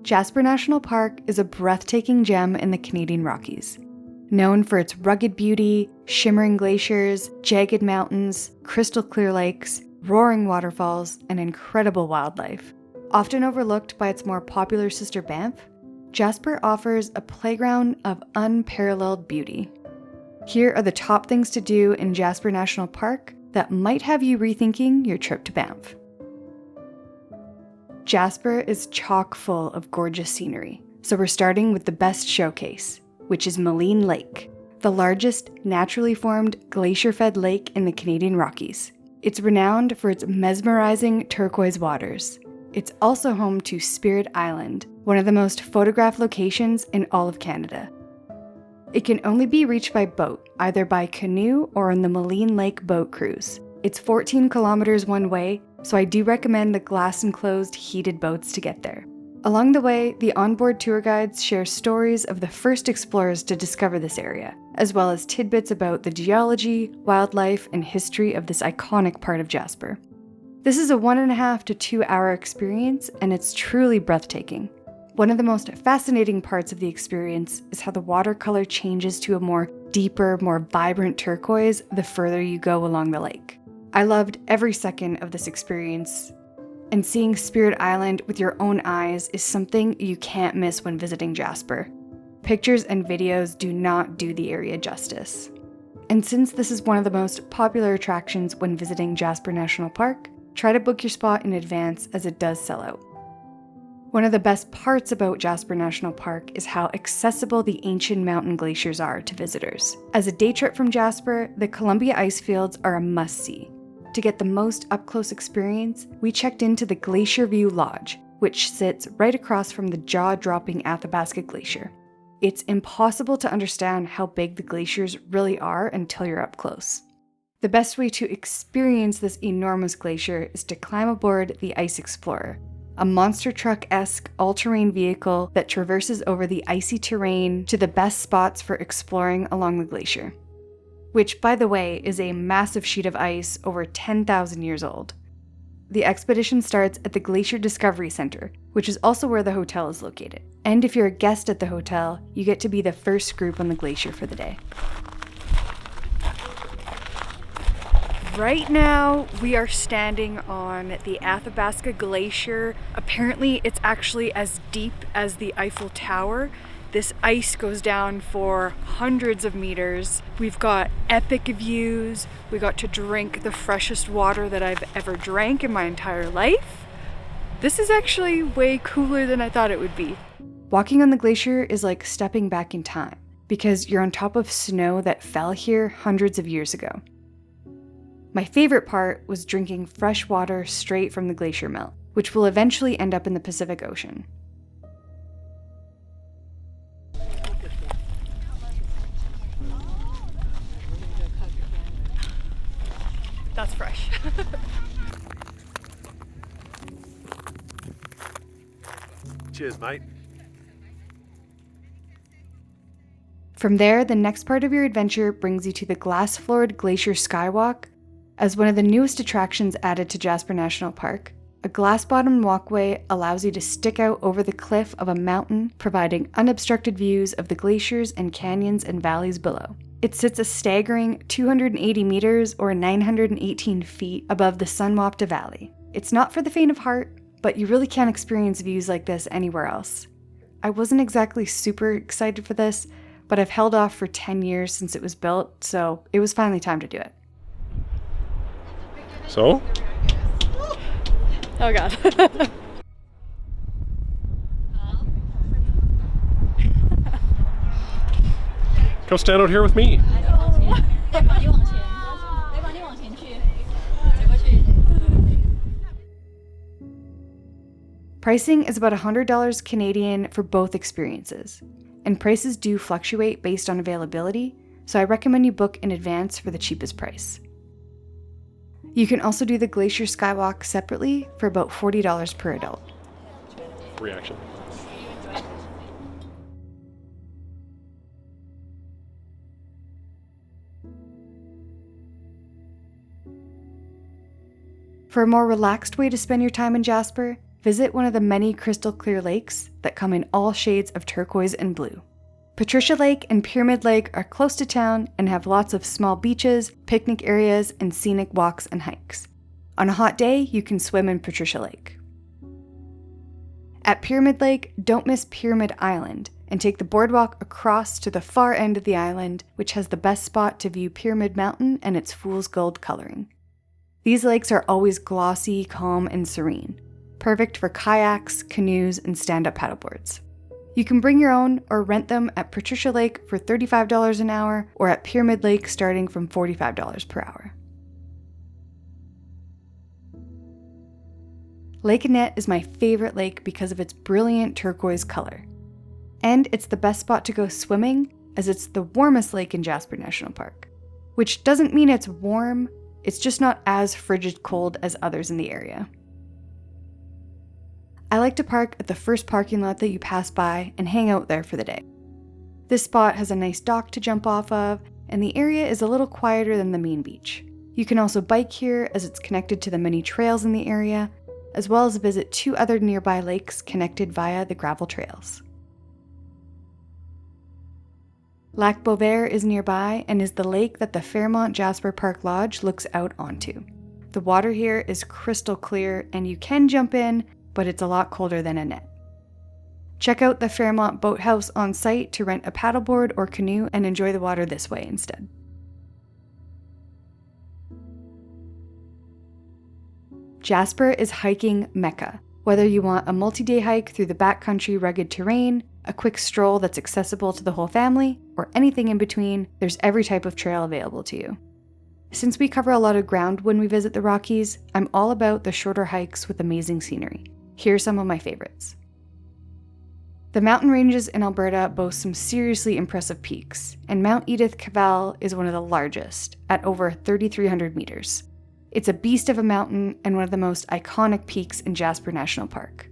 Jasper National Park is a breathtaking gem in the Canadian Rockies. Known for its rugged beauty, shimmering glaciers, jagged mountains, crystal clear lakes, roaring waterfalls, and incredible wildlife. Often overlooked by its more popular sister Banff, Jasper offers a playground of unparalleled beauty. Here are the top things to do in Jasper National Park that might have you rethinking your trip to Banff. Jasper is chock full of gorgeous scenery, so we're starting with the best showcase, which is Maligne Lake, the largest naturally formed glacier-fed lake in the Canadian Rockies. It's renowned for its mesmerizing turquoise waters. It's also home to Sprit Island, one of the most photographed locations in all of Canada. It can only be reached by boat, either by canoe or on the Maligne Lake boat cruise. It's 14 kilometers one way, so I do recommend the glass-enclosed heated boats to get there. Along the way, the onboard tour guides share stories of the first explorers to discover this area, as well as tidbits about the geology, wildlife, and history of this iconic part of Jasper. This is a 1.5 to 2 hour experience, and it's truly breathtaking. One of the most fascinating parts of the experience is how the watercolor changes to a more deeper, more vibrant turquoise the further you go along the lake. I loved every second of this experience, and seeing Sprit Island with your own eyes is something you can't miss when visiting Jasper. Pictures and videos do not do the area justice. And since this is one of the most popular attractions when visiting Jasper National Park, try to book your spot in advance as it does sell out. One of the best parts about Jasper National Park is how accessible the ancient mountain glaciers are to visitors. As a day trip from Jasper, the Columbia Icefields are a must-see. To get the most up-close experience, we checked into the Glacier View Lodge, which sits right across from the jaw-dropping Athabasca Glacier. It's impossible to understand how big the glaciers really are until you're up close. The best way to experience this enormous glacier is to climb aboard the Ice Explorer, a monster truck-esque all-terrain vehicle that traverses over the icy terrain to the best spots for exploring along the glacier. Which, by the way, is a massive sheet of ice over 10,000 years old. The expedition starts at the Glacier Discovery Center, which is also where the hotel is located. And if you're a guest at the hotel, you get to be the first group on the glacier for the day. Right now, we are standing on the Athabasca Glacier. Apparently, it's actually as deep as the Eiffel Tower. This ice goes down for hundreds of meters. We've got epic views. We got to drink the freshest water that I've ever drank in my entire life. This is actually way cooler than I thought it would be. Walking on the glacier is like stepping back in time, because you're on top of snow that fell here hundreds of years ago. My favorite part was drinking fresh water straight from the glacier melt, which will eventually end up in the Pacific Ocean. That's fresh. Cheers, mate. From there, the next part of your adventure brings you to the glass-floored Glacier Skywalk. As one of the newest attractions added to Jasper National Park, a glass-bottomed walkway allows you to stick out over the cliff of a mountain, providing unobstructed views of the glaciers and canyons and valleys below. It sits a staggering 280 meters or 918 feet above the Sunwapta Valley. It's not for the faint of heart, but you really can't experience views like this anywhere else. I wasn't exactly super excited for this, but I've held off for 10 years since it was built, so it was finally time to do it. So? Oh god. Come stand out here with me. Pricing is about $100 Canadian for both experiences, and prices do fluctuate based on availability, so I recommend you book in advance for the cheapest price. You can also do the Glacier Skywalk separately for about $40 per adult. Reaction. For a more relaxed way to spend your time in Jasper, visit one of the many crystal clear lakes that come in all shades of turquoise and blue. Patricia Lake and Pyramid Lake are close to town and have lots of small beaches, picnic areas, and scenic walks and hikes. On a hot day, you can swim in Patricia Lake. At Pyramid Lake, don't miss Pyramid Island and take the boardwalk across to the far end of the island, which has the best spot to view Pyramid Mountain and its fool's gold coloring. These lakes are always glossy, calm, and serene, perfect for kayaks, canoes, and stand-up paddleboards. You can bring your own or rent them at Patricia Lake for $35 an hour or at Pyramid Lake starting from $45 per hour. Lake Annette is my favorite lake because of its brilliant turquoise color. And it's the best spot to go swimming as it's the warmest lake in Jasper National Park. Which doesn't mean it's warm, it's just not as frigid cold as others in the area. I like to park at the first parking lot that you pass by and hang out there for the day. This spot has a nice dock to jump off of, and the area is a little quieter than the main beach. You can also bike here as it's connected to the many trails in the area, as well as visit 2 other nearby lakes connected via the gravel trails. Lac Beauvert is nearby and is the lake that the Fairmont Jasper Park Lodge looks out onto. The water here is crystal clear and you can jump in, but it's a lot colder than Annette. Check out the Fairmont Boathouse on site to rent a paddleboard or canoe and enjoy the water this way instead. Jasper is hiking mecca. Whether you want a multi-day hike through the backcountry rugged terrain, a quick stroll that's accessible to the whole family, or anything in between, there's every type of trail available to you. Since we cover a lot of ground when we visit the Rockies, I'm all about the shorter hikes with amazing scenery. Here are some of my favorites. The mountain ranges in Alberta boast some seriously impressive peaks, and Mount Edith Cavell is one of the largest, at over 3,300 meters. It's a beast of a mountain and one of the most iconic peaks in Jasper National Park.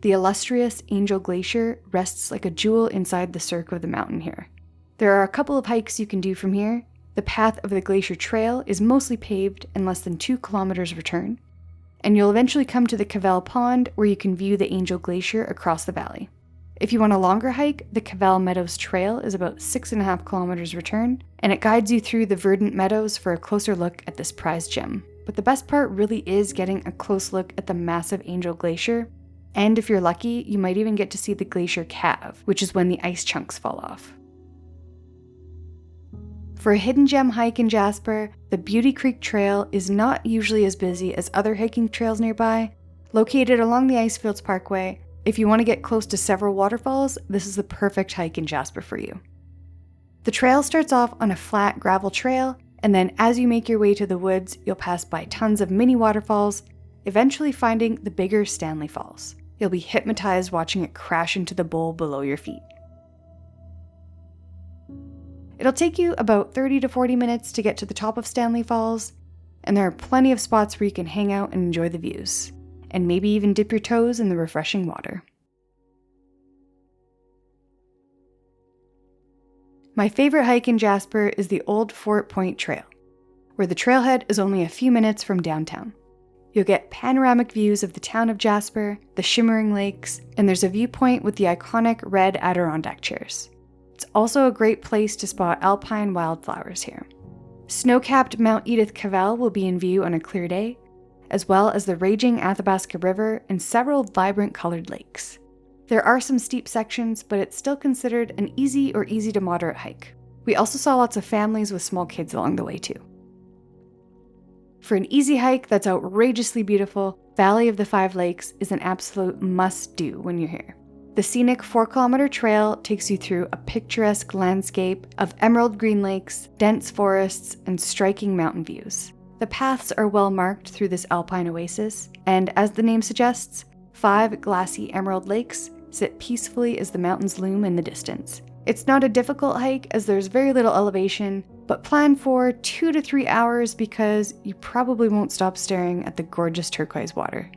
The illustrious Angel Glacier rests like a jewel inside the cirque of the mountain here. There are a couple of hikes you can do from here. The path of the Glacier Trail is mostly paved and less than 2 kilometers return, and you'll eventually come to the Cavell Pond where you can view the Angel Glacier across the valley. If you want a longer hike, the Cavell Meadows Trail is about 6.5 kilometers return, and it guides you through the verdant meadows for a closer look at this prized gem. But the best part really is getting a close look at the massive Angel Glacier, and if you're lucky, you might even get to see the glacier calve, which is when the ice chunks fall off. For a hidden gem hike in Jasper, the Beauty Creek Trail is not usually as busy as other hiking trails nearby. Located along the Icefields Parkway, if you want to get close to several waterfalls, this is the perfect hike in Jasper for you. The trail starts off on a flat gravel trail, and then as you make your way to the woods, you'll pass by tons of mini waterfalls, eventually finding the bigger Stanley Falls. You'll be hypnotized watching it crash into the bowl below your feet. It'll take you about 30 to 40 minutes to get to the top of Stanley Falls, and there are plenty of spots where you can hang out and enjoy the views, and maybe even dip your toes in the refreshing water. My favorite hike in Jasper is the Old Fort Point Trail, where the trailhead is only a few minutes from downtown. You'll get panoramic views of the town of Jasper, the shimmering lakes, and there's a viewpoint with the iconic red Adirondack chairs. It's also a great place to spot alpine wildflowers here. Snow-capped Mount Edith Cavell will be in view on a clear day, as well as the raging Athabasca River and several vibrant colored lakes. There are some steep sections, but it's still considered an easy or easy to moderate hike. We also saw lots of families with small kids along the way too. For an easy hike that's outrageously beautiful, Valley of the Five Lakes is an absolute must-do when you're here. The scenic 4-kilometer trail takes you through a picturesque landscape of emerald green lakes, dense forests, and striking mountain views. The paths are well marked through this alpine oasis, and as the name suggests, 5 glassy emerald lakes sit peacefully as the mountains loom in the distance. It's not a difficult hike as there's very little elevation, but plan for 2 to 3 hours because you probably won't stop staring at the gorgeous turquoise water.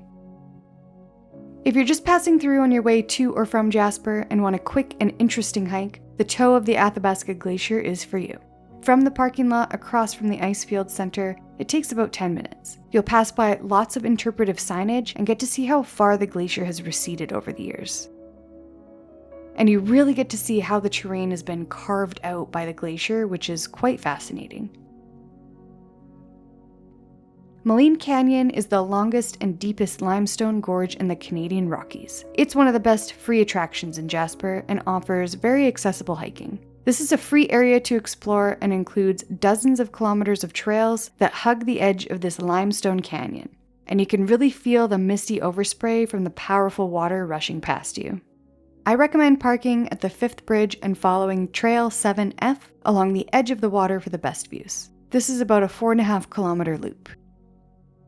If you're just passing through on your way to or from Jasper and want a quick and interesting hike, the toe of the Athabasca Glacier is for you. From the parking lot across from the Icefield Center, it takes about 10 minutes. You'll pass by lots of interpretive signage and get to see how far the glacier has receded over the years. And you really get to see how the terrain has been carved out by the glacier, which is quite fascinating. Maligne Canyon is the longest and deepest limestone gorge in the Canadian Rockies. It's one of the best free attractions in Jasper and offers very accessible hiking. This is a free area to explore and includes dozens of kilometers of trails that hug the edge of this limestone canyon, and you can really feel the misty overspray from the powerful water rushing past you. I recommend parking at the 5th Bridge and following Trail 7F along the edge of the water for the best views. This is about a 4.5-kilometer loop.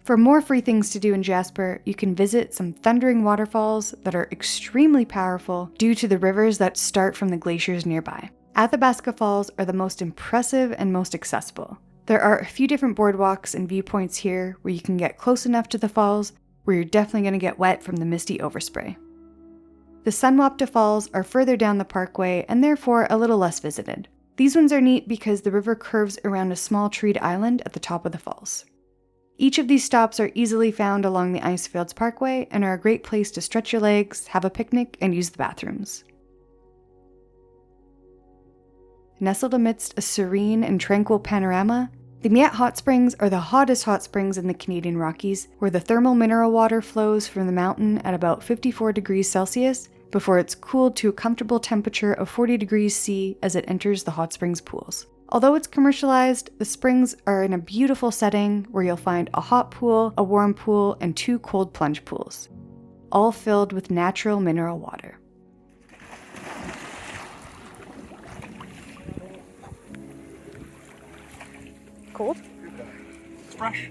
For more free things to do in Jasper, you can visit some thundering waterfalls that are extremely powerful due to the rivers that start from the glaciers nearby. Athabasca Falls are the most impressive and most accessible. There are a few different boardwalks and viewpoints here where you can get close enough to the falls where you're definitely going to get wet from the misty overspray. The Sunwapta Falls are further down the parkway and therefore a little less visited. These ones are neat because the river curves around a small treed island at the top of the falls. Each of these stops are easily found along the Icefields Parkway and are a great place to stretch your legs, have a picnic, and use the bathrooms. Nestled amidst a serene and tranquil panorama, the Miette Hot Springs are the hottest hot springs in the Canadian Rockies, where the thermal mineral water flows from the mountain at about 54 degrees Celsius before it's cooled to a comfortable temperature of 40 degrees C as it enters the hot springs pools. Although it's commercialized, the springs are in a beautiful setting where you'll find a hot pool, a warm pool, and 2 cold plunge pools, all filled with natural mineral water. Cold? It's fresh.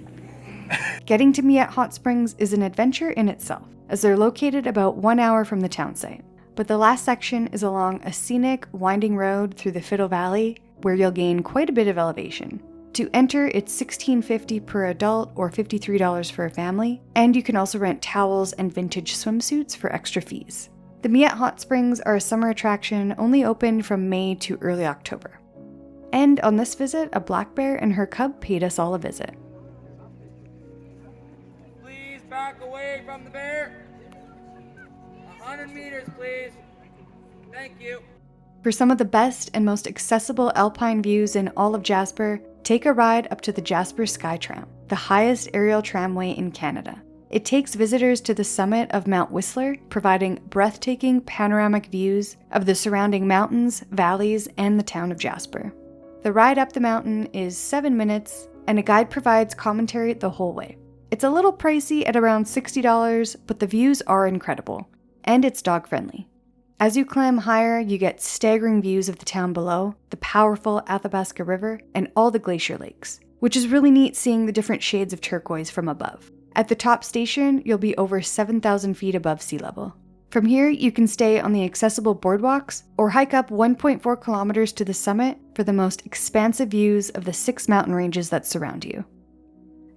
Getting to Miette Hot Springs is an adventure in itself, as they're located about 1 hour from the town site. But the last section is along a scenic, winding road through the Fiddle Valley, where you'll gain quite a bit of elevation. To enter, it's $16.50 per adult or $53 for a family, and you can also rent towels and vintage swimsuits for extra fees. The Miette Hot Springs are a summer attraction only open from May to early October. And on this visit, a black bear and her cub paid us all a visit. Please back away from the bear. 100 meters, please. Thank you. For some of the best and most accessible alpine views in all of Jasper, take a ride up to the Jasper Skytram, the highest aerial tramway in Canada. It takes visitors to the summit of Mount Whistler, providing breathtaking panoramic views of the surrounding mountains, valleys, and the town of Jasper. The ride up the mountain is 7 minutes, and a guide provides commentary the whole way. It's a little pricey at around $60, but the views are incredible, and it's dog-friendly. As you climb higher, you get staggering views of the town below, the powerful Athabasca River, and all the Glacier Lakes, which is really neat seeing the different shades of turquoise from above. At the top station, you'll be over 7,000 feet above sea level. From here, you can stay on the accessible boardwalks or hike up 1.4 kilometers to the summit for the most expansive views of the 6 mountain ranges that surround you.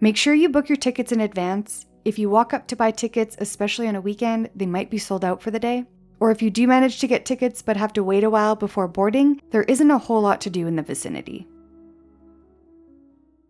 Make sure you book your tickets in advance. If you walk up to buy tickets, especially on a weekend, they might be sold out for the day. Or if you do manage to get tickets but have to wait a while before boarding, there isn't a whole lot to do in the vicinity.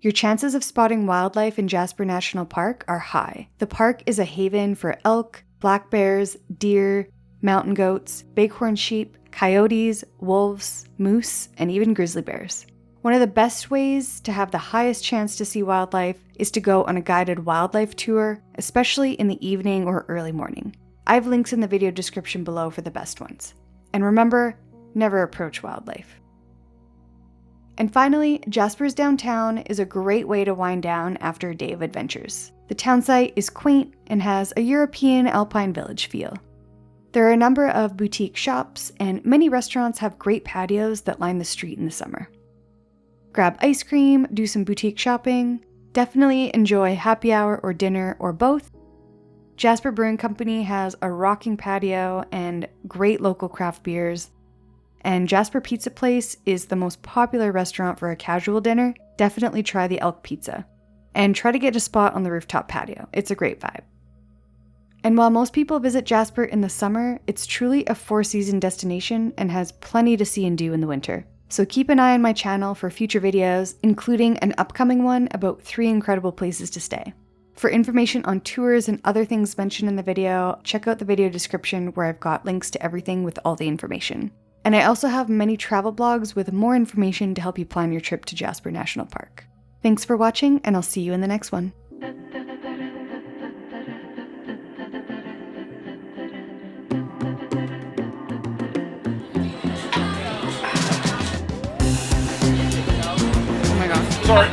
Your chances of spotting wildlife in Jasper National Park are high. The park is a haven for elk, black bears, deer, mountain goats, bighorn sheep, coyotes, wolves, moose, and even grizzly bears. One of the best ways to have the highest chance to see wildlife is to go on a guided wildlife tour, especially in the evening or early morning. I have links in the video description below for the best ones. And remember, never approach wildlife. And finally, Jasper's downtown is a great way to wind down after a day of adventures. The town site is quaint and has a European alpine village feel. There are a number of boutique shops, and many restaurants have great patios that line the street in the summer. Grab ice cream, do some boutique shopping, definitely enjoy happy hour or dinner or both. Jasper Brewing Company has a rocking patio and great local craft beers. And Jasper Pizza Place is the most popular restaurant for a casual dinner. Definitely try the elk pizza. And try to get a spot on the rooftop patio. It's a great vibe. And while most people visit Jasper in the summer, it's truly a 4-season destination and has plenty to see and do in the winter. So keep an eye on my channel for future videos, including an upcoming one about 3 incredible places to stay. For information on tours and other things mentioned in the video, check out the video description where I've got links to everything with all the information. And I also have many travel blogs with more information to help you plan your trip to Jasper National Park. Thanks for watching, and I'll see you in the next one. Oh my god. Sorry.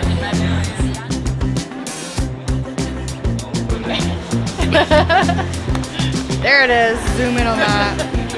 There it is. Zoom in on that.